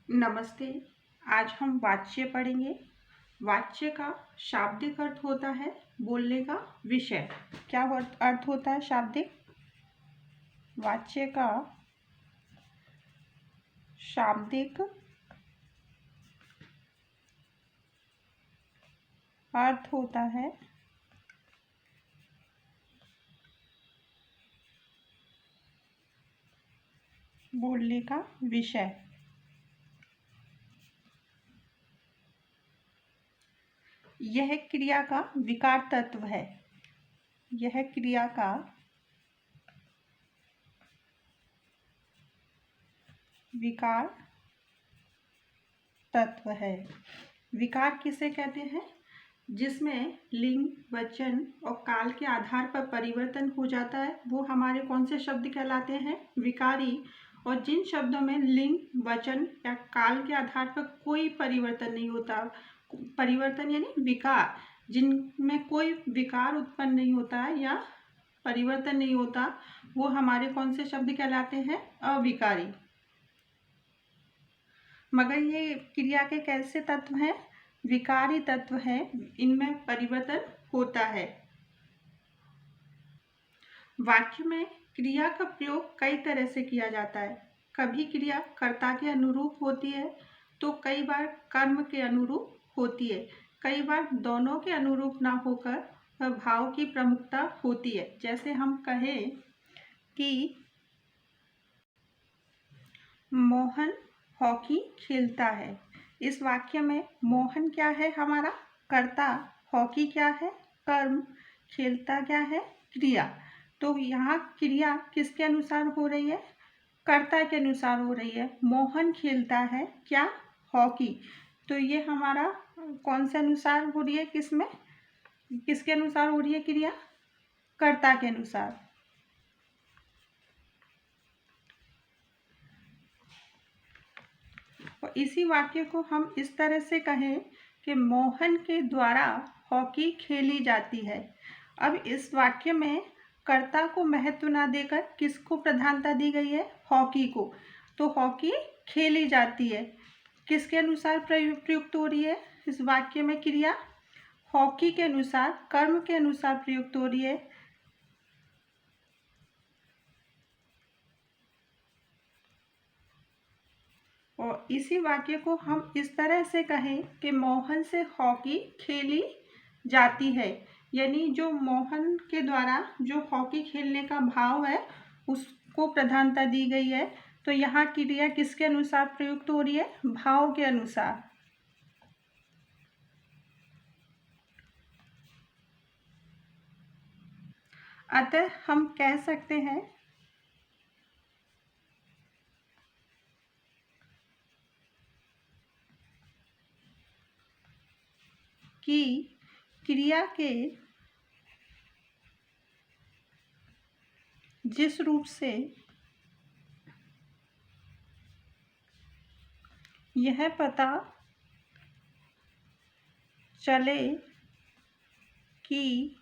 नमस्ते। आज हम वाच्य पढ़ेंगे। वाच्य का शाब्दिक अर्थ होता है बोलने का विषय। क्या अर्थ होता है शाब्दिक? वाच्य का शाब्दिक अर्थ होता है बोलने का विषय। यह क्रिया का विकार तत्व है। यह क्रिया का विकार तत्व है। विकार किसे कहते हैं? जिसमें लिंग, वचन और काल के आधार पर परिवर्तन हो जाता है, वो हमारे कौन से शब्द कहलाते हैं? विकारी। और जिन शब्दों में लिंग, वचन या काल के आधार पर कोई परिवर्तन नहीं होता, परिवर्तन यानी विकार, जिनमें कोई विकार उत्पन्न नहीं होता है या परिवर्तन नहीं होता, वो हमारे कौन से शब्द कहलाते हैं? अविकारी। मगर ये क्रिया के कैसे तत्व हैं? विकारी तत्व है, इनमें परिवर्तन होता है। वाक्य में क्रिया का प्रयोग कई तरह से किया जाता है। कभी क्रिया कर्ता के अनुरूप होती है तो कई बार कर्म के अनुरूप होती है। कई बार दोनों के अनुरूप ना होकर भाव की प्रमुखता होती है। जैसे हम कहें कि मोहन हॉकी खेलता है। इस वाक्य में मोहन क्या है? हमारा कर्ता। हॉकी क्या है? कर्म। खेलता क्या है? क्रिया। तो यहाँ क्रिया किसके अनुसार हो रही है? कर्ता के अनुसार हो रही है। मोहन खेलता है क्या? हॉकी। तो ये हमारा कौन से अनुसार हो रही है? किसमें, किसके अनुसार हो रही है क्रिया? कर्ता के अनुसार। और इसी वाक्य को हम इस तरह से कहें कि मोहन के द्वारा हॉकी खेली जाती है। अब इस वाक्य में कर्ता को महत्व ना देकर किसको प्रधानता दी गई है? हॉकी को। तो हॉकी खेली जाती है, किसके अनुसार प्रयुक्त हो रही है इस वाक्य में क्रिया? हॉकी के अनुसार, कर्म के अनुसार प्रयुक्त हो रही है। और इसी वाक्य को हम इस तरह से कहें कि मोहन से हॉकी खेली जाती है, यानी जो मोहन के द्वारा जो हॉकी खेलने का भाव है उसको प्रधानता दी गई है। तो यहाँ क्रिया किसके अनुसार प्रयुक्त हो रही है? भाव के अनुसार। अतः हम कह सकते हैं कि क्रिया के जिस रूप से यह पता चले कि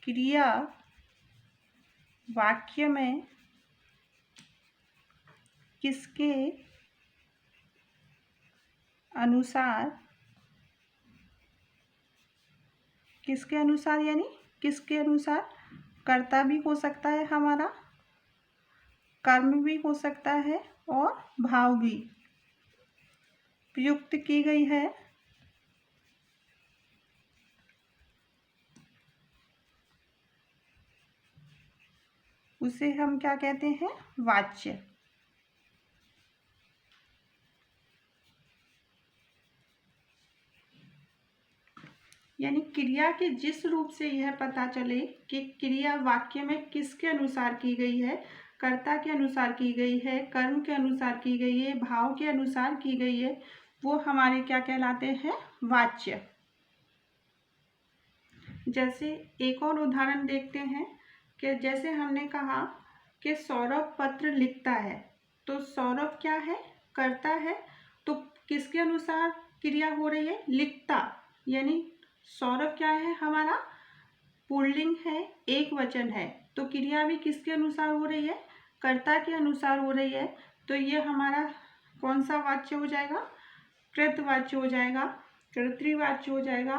क्रिया वाक्य में किसके अनुसार, किसके अनुसार यानी किसके अनुसार? कर्ता भी हो सकता है हमारा, कर्म भी हो सकता है और भाव भी प्रयुक्त की गई है। उसे हम क्या कहते हैं? वाच्य। यानी क्रिया के जिस रूप से यह पता चले कि क्रिया वाक्य में किसके अनुसार की गई है, कर्ता के अनुसार की गई है, कर्म के अनुसार की गई है, भाव के अनुसार की गई है, वो हमारे क्या कहलाते हैं? वाच्य। जैसे एक और उदाहरण देखते हैं कि जैसे हमने कहा कि सौरभ पत्र लिखता है, तो सौरभ क्या है? कर्ता है। तो किसके अनुसार क्रिया हो रही है? लिखता। यानी सौरभ क्या है? हमारा पुल्लिंग है, एक वचन है, तो क्रिया भी किसके अनुसार हो रही है? कर्ता के अनुसार हो रही है। तो ये हमारा कौन सा वाच्य हो जाएगा? कृतवाच्य हो जाएगा, कर्तृवाच्य हो जाएगा।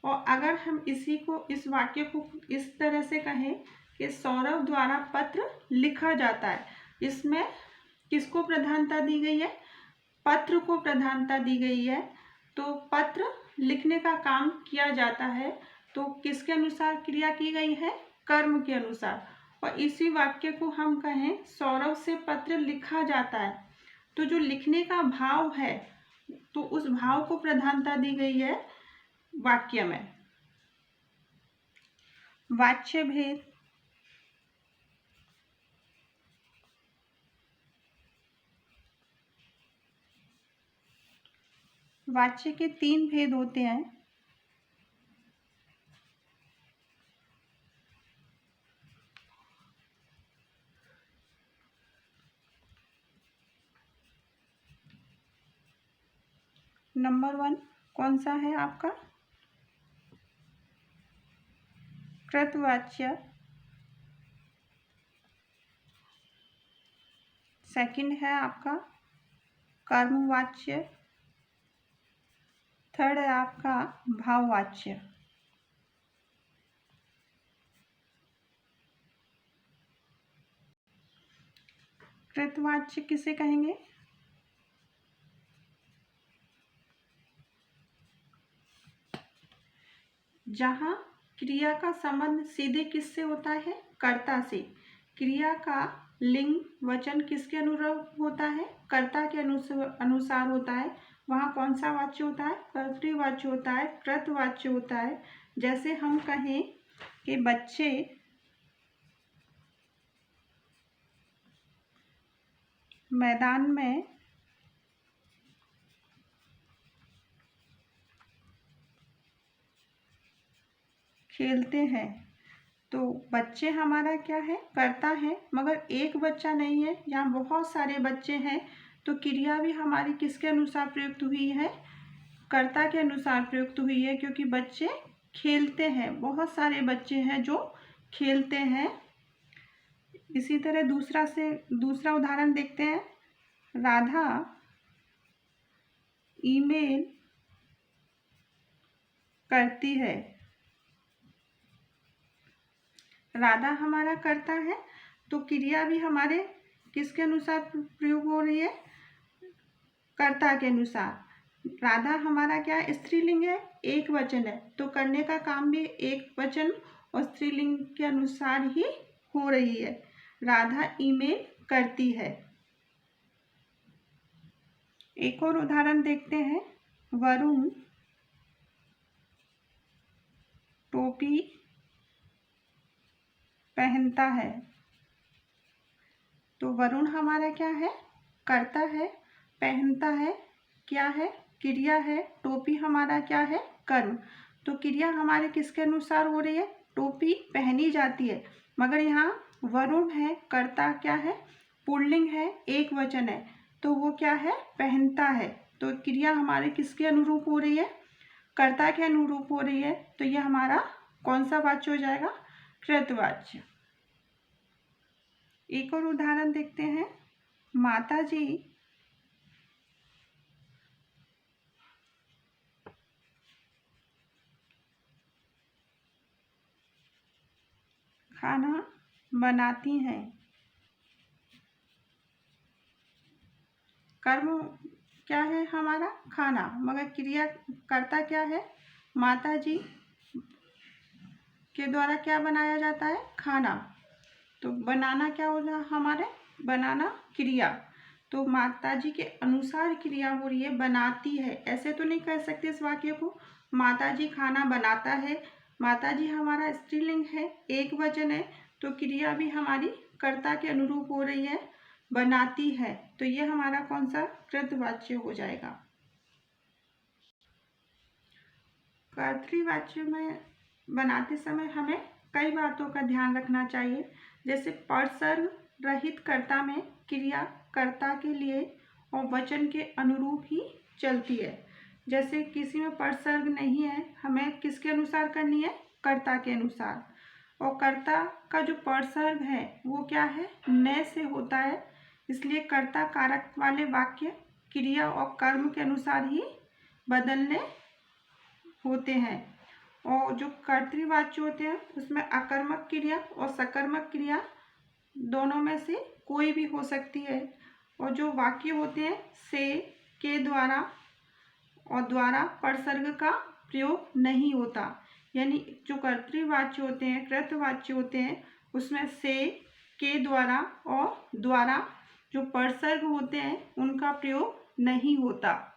और अगर हम इस वाक्य को इस तरह से कहें कि सौरभ द्वारा पत्र लिखा जाता है, इसमें किसको प्रधानता दी गई है? पत्र को प्रधानता दी गई है। तो पत्र लिखने का काम किया जाता है, तो किसके अनुसार क्रिया की गई है? कर्म के अनुसार। और इसी वाक्य को हम कहें सौरभ से पत्र लिखा जाता है, तो जो लिखने का भाव है तो उस भाव को प्रधानता दी गई है वाक्य में। वाच्य भेद। वाच्य के 3 भेद होते हैं। नंबर 1 कौन सा है आपका? कृतवाच्य। सेकंड है आपका कर्मवाच्य। थर्ड है आपका भाववाच्य। कृतवाच्य किसे कहेंगे? जहाँ क्रिया का संबंध सीधे किससे होता है? कर्ता से। क्रिया का लिंग वचन किसके अनुरूप होता है? कर्ता के अनुसार होता है। वहाँ कौन सा वाच्य होता है? कर्तृवाच्य होता है, कृतवाच्य होता है। जैसे हम कहें कि बच्चे मैदान में खेलते हैं, तो बच्चे हमारा क्या है? कर्ता है। मगर एक बच्चा नहीं है, यहाँ बहुत सारे बच्चे हैं, तो क्रिया भी हमारी किसके अनुसार प्रयुक्त हुई है? कर्ता के अनुसार प्रयुक्त हुई है, क्योंकि बच्चे खेलते हैं, बहुत सारे बच्चे हैं जो खेलते हैं। इसी तरह दूसरा उदाहरण देखते हैं। राधा ईमेल करती है। राधा हमारा कर्ता है, तो क्रिया भी हमारे किसके अनुसार प्रयोग हो रही है? कर्ता के अनुसार। राधा हमारा क्या है? स्त्रीलिंग है, एक वचन है, तो करने का काम भी एक वचन और स्त्रीलिंग के अनुसार ही हो रही है। राधा ईमेल करती है। एक और उदाहरण देखते हैं। वरुण टोपी पहनता है। तो वरुण हमारा क्या है? कर्ता है। पहनता है क्या है? क्रिया है। टोपी हमारा क्या है? कर्म। तो क्रिया हमारे किसके अनुसार हो रही है? टोपी पहनी जाती है। मगर यहाँ वरुण है, कर्ता क्या है? पुल्लिंग है, एक वचन है, तो वो क्या है? पहनता है। तो क्रिया हमारे किसके अनुरूप हो रही है? कर्ता के अनुरूप हो रही है। तो ये हमारा कौन सा वाच्य हो जाएगा? कृतवाच्य। एक और उदाहरण देखते हैं। माताजी खाना बनाती हैं। कर्म क्या है हमारा? खाना। मगर क्रिया कर्ता क्या है? माताजी के द्वारा क्या बनाया जाता है? खाना। तो बनाना क्या हो रहा हमारे? बनाना क्रिया। तो माताजी के अनुसार क्रिया हो रही है, बनाती है। ऐसे तो नहीं कह सकते इस वाक्य को, माताजी खाना बनाता है। माताजी हमारा स्त्रीलिंग है, एक वचन है, तो क्रिया भी हमारी कर्ता के अनुरूप हो रही है, बनाती है। तो ये हमारा कौन सा? कृतवाच्य हो जाएगा। कर्तृवाच्य में बनाते समय हमें कई बातों का ध्यान रखना चाहिए। जैसे परसर्ग रहित कर्ता में क्रिया कर्ता के लिए और वचन के अनुरूप ही चलती है। जैसे किसी में परसर्ग नहीं है, हमें किसके अनुसार करनी है? कर्ता के अनुसार। और कर्ता का जो परसर्ग है वो क्या है? न से होता है, इसलिए कर्ता कारक वाले वाक्य क्रिया और कर्म के अनुसार ही बदलने होते हैं। और जो कर्तृवाच्य होते हैं उसमें अकर्मक क्रिया और सकर्मक क्रिया दोनों में से कोई भी हो सकती है। और जो वाक्य होते हैं से, के द्वारा और द्वारा परसर्ग का प्रयोग नहीं होता। यानी जो कर्तृवाच्य होते हैं, कृतवाच्य होते हैं, उसमें से, के द्वारा और द्वारा जो परसर्ग होते हैं उनका प्रयोग नहीं होता।